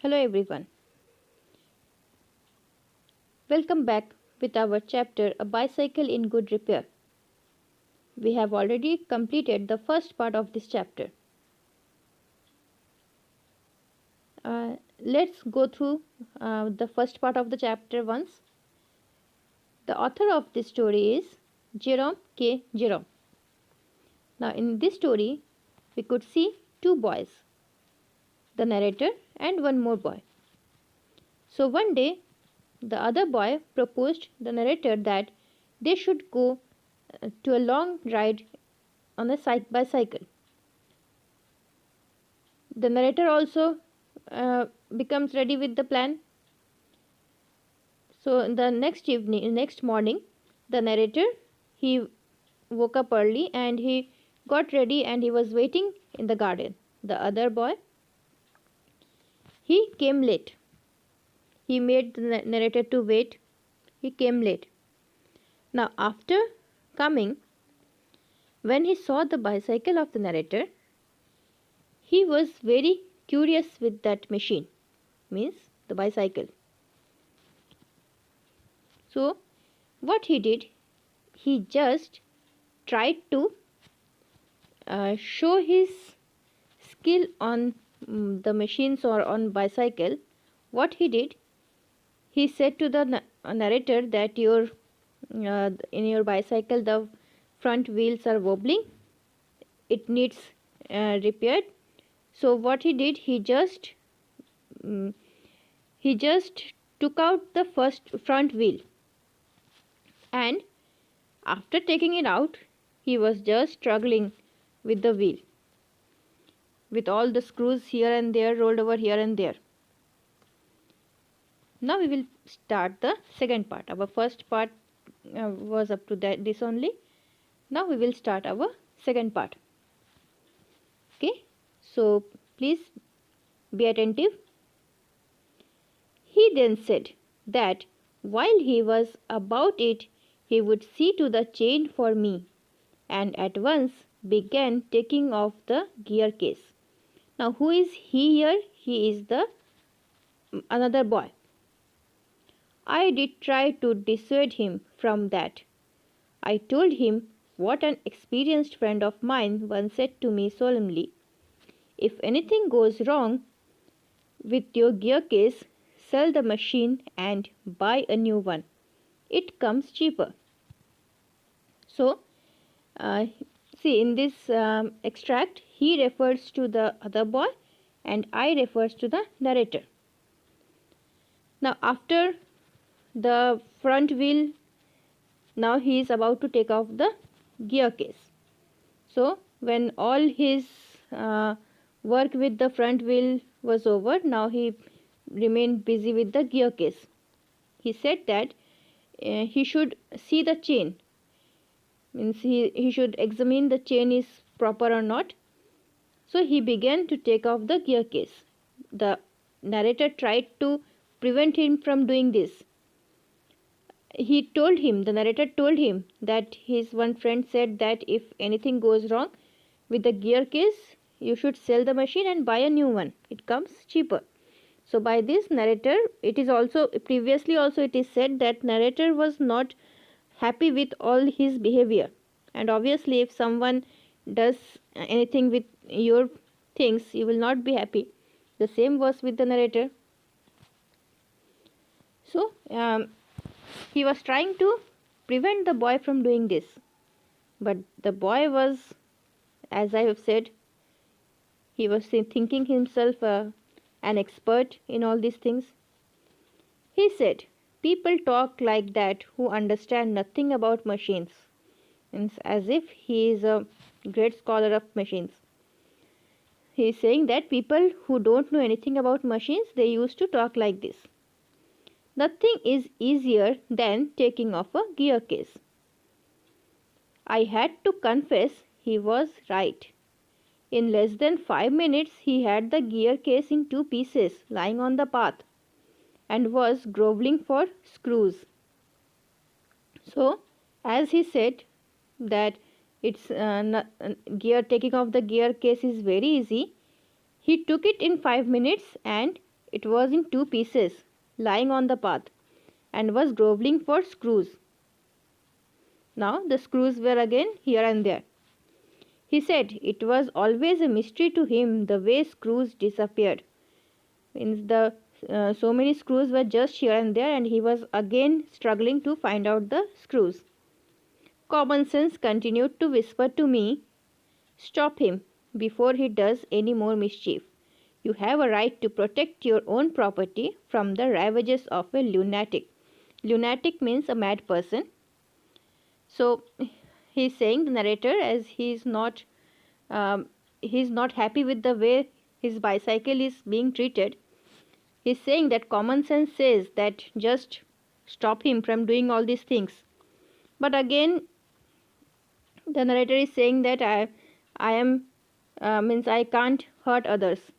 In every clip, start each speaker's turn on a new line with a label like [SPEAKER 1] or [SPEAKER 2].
[SPEAKER 1] Hello everyone. Welcome back with our chapter A Bicycle in Good Repair. We have already completed the first part of this chapter. Let's go through the first part of the chapter once. The author of this story is Jerome K. Jerome. Now in this story we could see two boys, the narrator and one more boy. So one day the other boy proposed the narrator that they should go to a long ride on a bicycle. The narrator also becomes ready with the plan. So the next morning, the narrator he woke up early and he got ready and he was waiting in the garden. The other boy he came late. He made the narrator to wait. He came late. Now after coming, when he saw the bicycle of the narrator, he was very curious with that machine, means the bicycle. So what he did, he just tried to show his skill on the machines or on bicycle. What he did, he said to the narrator that in your bicycle the front wheels are wobbling, it needs repaired. So what he did, he just took out the front wheel, and after taking it out he was just struggling with the wheel, with all the screws here and there rolled over here and there. Now we will start the second part. Our first part was up to this only. Now we will start our second part. Okay, so please be attentive. He then said that while he was about it, he would see to the chain for me, and at once began taking off the gear case. Now who is he here? He is the another boy. I did try to dissuade him from that. I told him what an experienced friend of mine once said to me solemnly: if anything goes wrong with your gear case, sell the machine and buy a new one. It comes cheaper. So, see in this extract, he refers to the other boy and I refers to the narrator. Now, after the front wheel, now he is about to take off the gear case. So, when all his work with the front wheel was over, now he remained busy with the gear case. He said that he should see the chain, means he should examine the chain is proper or not. So he began to take off the gear case. The narrator tried to prevent him from doing this. The narrator told him that his one friend said that if anything goes wrong with the gear case, you should sell the machine and buy a new one. It comes cheaper. So by this narrator, it is also previously also it is said that narrator was not happy with all his behavior. And obviously if someone does anything with your things, you will not be happy. The same was with the narrator. So he was trying to prevent the boy from doing this. But the boy was, as I have said, he was thinking himself an expert in all these things. He said, people talk like that who understand nothing about machines. It's as if he is a great scholar of machines. He is saying that people who don't know anything about machines, they used to talk like this. Nothing is easier than taking off a gear case. I had to confess he was right. In less than 5 minutes, he had the gear case in 2 pieces lying on the path and was groveling for screws. So, as he said that taking off the gear case is very easy, he took it in 5 minutes and It was in two pieces, lying on the path, and was groveling for screws. Now the screws were again here and there. He said it was always a mystery to him the way screws disappeared. Means the so many screws were just here and there, and he was again struggling to find out the screws. Common sense continued to whisper to me, "Stop him before he does any more mischief. You have a right to protect your own property from the ravages of a lunatic." Lunatic means a mad person. So he's saying, the narrator, as he's not happy with the way his bicycle is being treated. He's saying that common sense says that just stop him from doing all these things. But again, the narrator is saying that I am means I can't hurt others.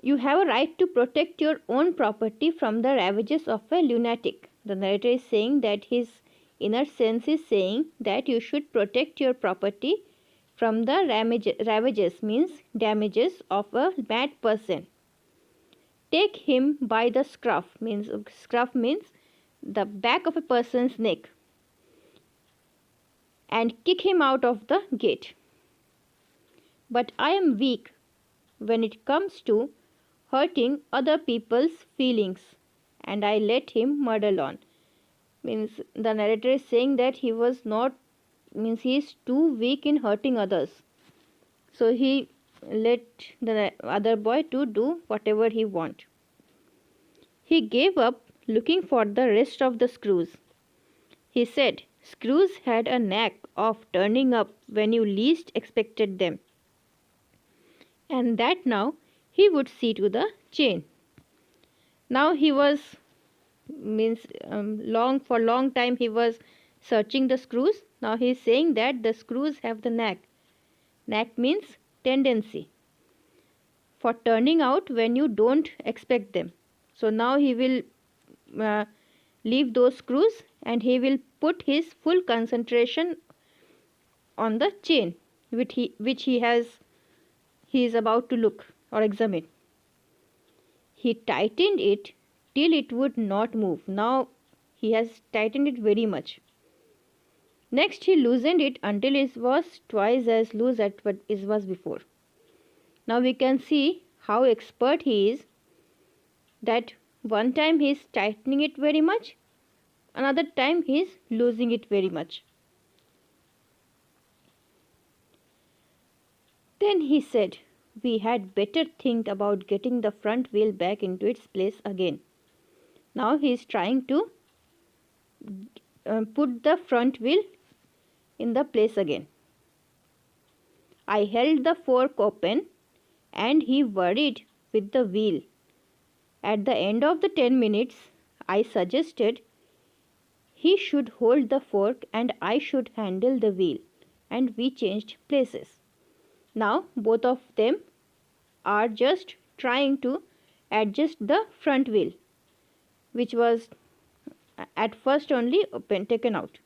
[SPEAKER 1] You have a right to protect your own property from the ravages of a lunatic. The narrator is saying that his inner sense is saying that you should protect your property from the ravages means damages of a mad person. Take him by the scruff means the back of a person's neck, and kick him out of the gate. But I am weak when it comes to hurting other people's feelings, and I let him muddle on. Means the narrator is saying that he is too weak in hurting others. So he let the other boy to do whatever he want. He gave up looking for the rest of the screws. He said screws had a knack of turning up when you least expected them, and that now he would see to the chain. Now he was long time he was searching the screws. Now he is saying that the screws have the knack. Knack means tendency for turning out when you don't expect them. So now he will leave those screws, and he will put his full concentration on the chain which he is about to look or examine. He tightened it till it would not move. Now he has tightened it very much. Next he loosened it until it was twice as loose as what it was before. Now we can see how expert he is, that one time he is tightening it very much, another time he is losing it very much. Then he said, "We had better think about getting the front wheel back into its place again." Now he is trying to put the front wheel in the place again. I held the fork open, and he worried with the wheel. At the end of the 10 minutes, I suggested he should hold the fork and I should handle the wheel, and we changed places. Now both of them are just trying to adjust the front wheel, which was at first only taken out.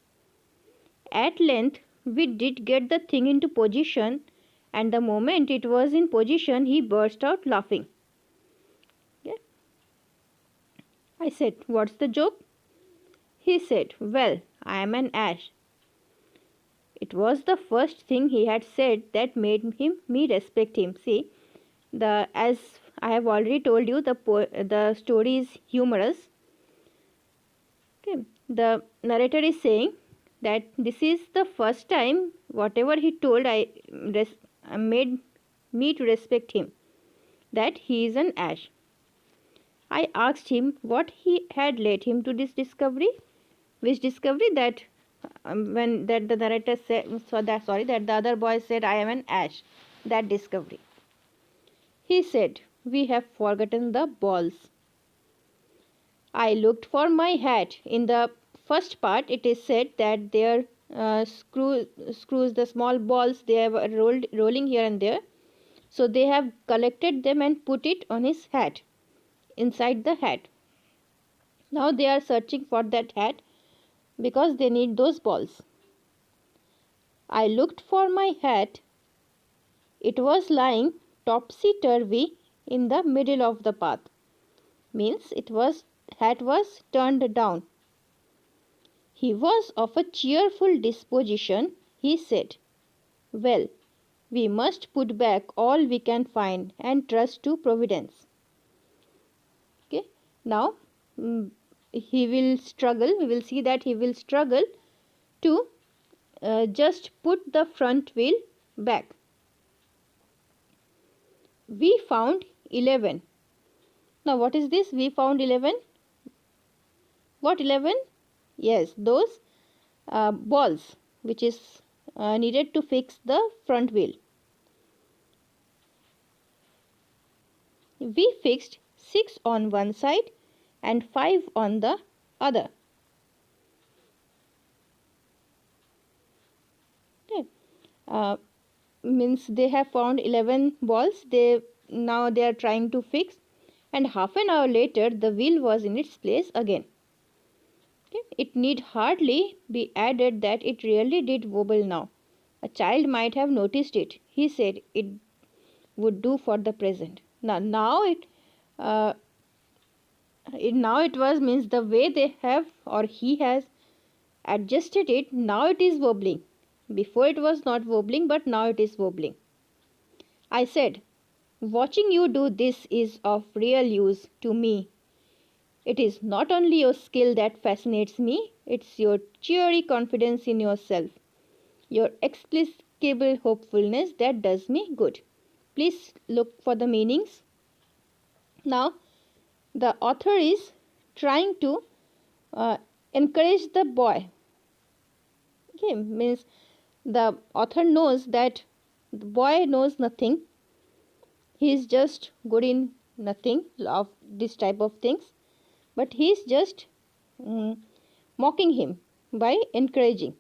[SPEAKER 1] At length we did get the thing into position, and the moment it was in position he burst out laughing. Yeah. I said, "What's the joke?" He said, "Well, I am an ass." It was the first thing he had said that made me respect him. See, as I have already told you, the story is humorous. Okay. The narrator is saying that this is the first time whatever he told made me to respect him, that he is an ass. I asked him what he had led him to this discovery. Which discovery? That that the narrator said, that the other boy said, "I am an ass." That discovery. He said, "We have forgotten the balls." I looked for my hat. In the first part, it is said that their screws, the small balls, they were rolling here and there. So they have collected them and put it on his hat, inside the hat. Now they are searching for that hat because they need those balls. I looked for my hat. It was lying topsy-turvy in the middle of the path. Means hat was turned down. He was of a cheerful disposition. He said, "Well, we must put back all we can find and trust to Providence." Okay. Now he will struggle. We will see that he will struggle to just put the front wheel back. We found 11. Now what is this? We found 11. What 11? Yes, those balls which is needed to fix the front wheel. We fixed 6 on one side and 5 on the other. Okay. Means they have found 11 balls. Now they are trying to fix, and half an hour later the wheel was in its place again. Okay. It need hardly be added that it really did wobble now. A child might have noticed it. He said it would do for the present. Now it was means the way they have or he has adjusted it. Now it is wobbling. Before it was not wobbling, but now it is wobbling. I said, "Watching you do this is of real use to me. It is not only your skill that fascinates me, it's your cheery confidence in yourself, your inexplicable hopefulness that does me good." Please look for the meanings. Now, the author is trying to encourage the boy. Okay, means the author knows that the boy knows nothing. He is just good in nothing of this type of things, but he is just mocking him by encouraging.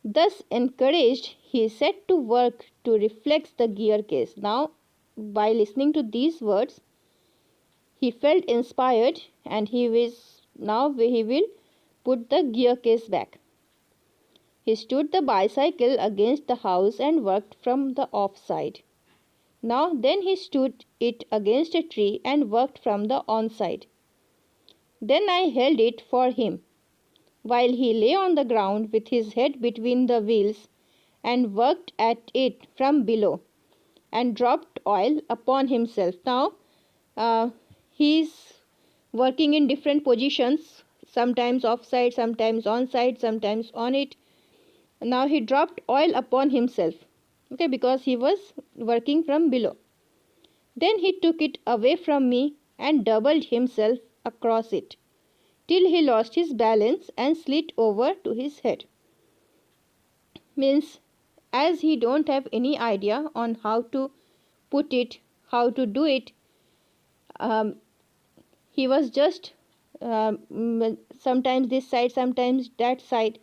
[SPEAKER 1] Thus encouraged, he set to work to reflex the gear case. Now, by listening to these words, he felt inspired, and he will put the gear case back. He stood the bicycle against the house and worked from the off side. Then he stood it against a tree and worked from the on side. Then I held it for him, while he lay on the ground with his head between the wheels, and worked at it from below, and dropped oil upon himself. Now he is working in different positions, sometimes off side, sometimes on side, sometimes on it. Now he dropped oil upon himself, okay, because he was working from below. Then he took it away from me and doubled himself across it, till he lost his balance and slid over to his head. Means, as he don't have any idea on how to put it, how to do it, he was just sometimes this side, sometimes that side.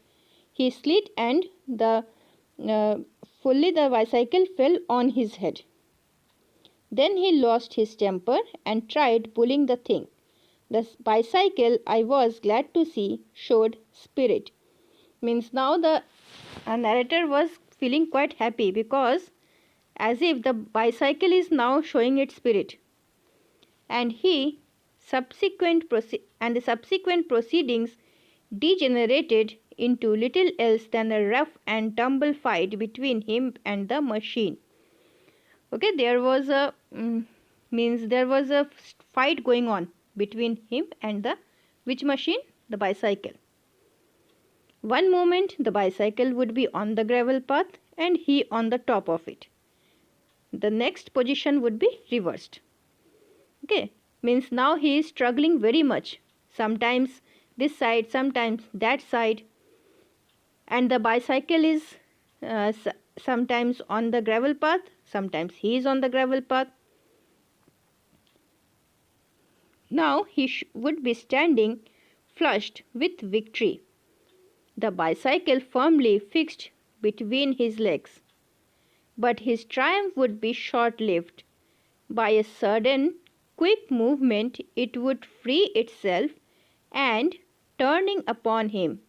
[SPEAKER 1] He slid, and the bicycle fell on his head. Then he lost his temper and tried pulling the thing. The bicycle, I was glad to see, showed spirit. Means now the narrator was feeling quite happy, because as if the bicycle is now showing its spirit. And the subsequent proceedings degenerated into little else than a rough and tumble fight between him and the machine. Okay, there was a fight going on between him and the which machine? The bicycle. One moment the bicycle would be on the gravel path and he on the top of it. The next position would be reversed. Okay, means now he is struggling very much. Sometimes this side, sometimes that side, and the bicycle is sometimes on the gravel path, sometimes he is on the gravel path. Now he would be standing flushed with victory, the bicycle firmly fixed between his legs. But his triumph would be short-lived. By a sudden, quick movement it would free itself and, turning upon him,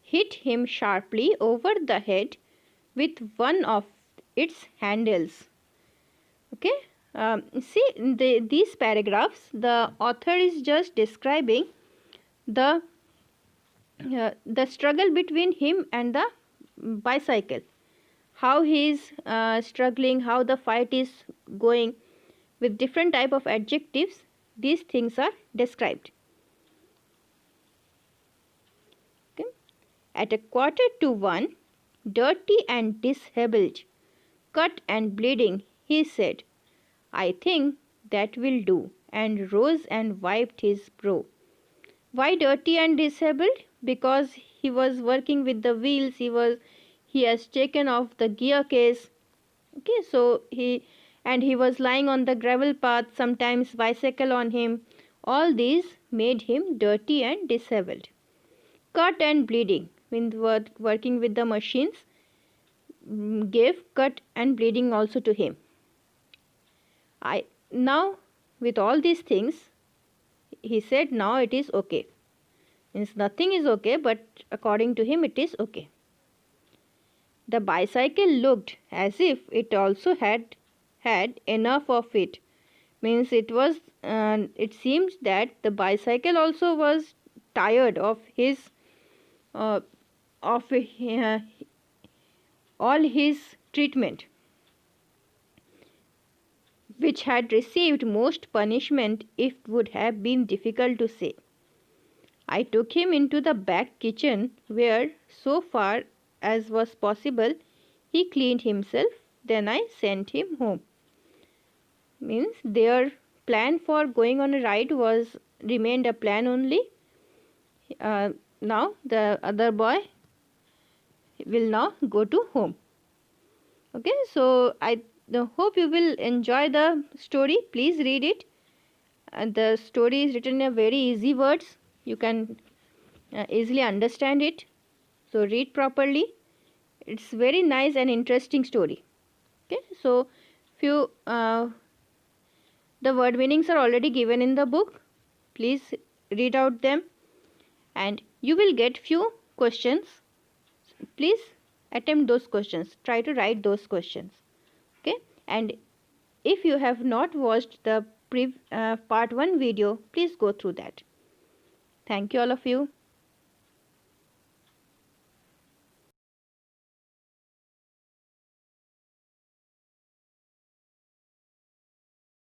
[SPEAKER 1] hit him sharply over the head with one of its handles. Okay, See, these paragraphs, the author is just describing the struggle between him and the bicycle, how he is struggling, how the fight is going, with different type of adjectives. These things are described. Okay. At 1:45, dirty and disabled, cut and bleeding, he said, "I think that will do," and rose and wiped his brow. Why dirty and disabled? Because he was working with the wheels, he has taken off the gear case. Okay, so he was lying on the gravel path, sometimes bicycle on him. All these made him dirty and disabled. Cut and bleeding, when working with the machines, gave cut and bleeding also to him. Now with all these things, he said now it is okay. Means nothing is okay, but according to him it is okay. The bicycle looked as if it also had enough of it. Means it seems that the bicycle also was tired of his uh, of all his treatment, which had received most punishment, it would have been difficult to say. I took him into the back kitchen where, so far as was possible, he cleaned himself. Then I sent him home. Means their plan for going on a ride was remained a plan only. Now the other boy will now go to home. Okay, so I hope you will enjoy the story. Please read it. And the story is written in very easy words. You can easily understand it. So read properly. It's very nice and interesting story. Okay, so few the word meanings are already given in the book. Please read out them, and you will get few questions. Please attempt those questions. Try to write those questions. Okay, and if you have not watched the part 1 video, please go through that. Thank you all of you.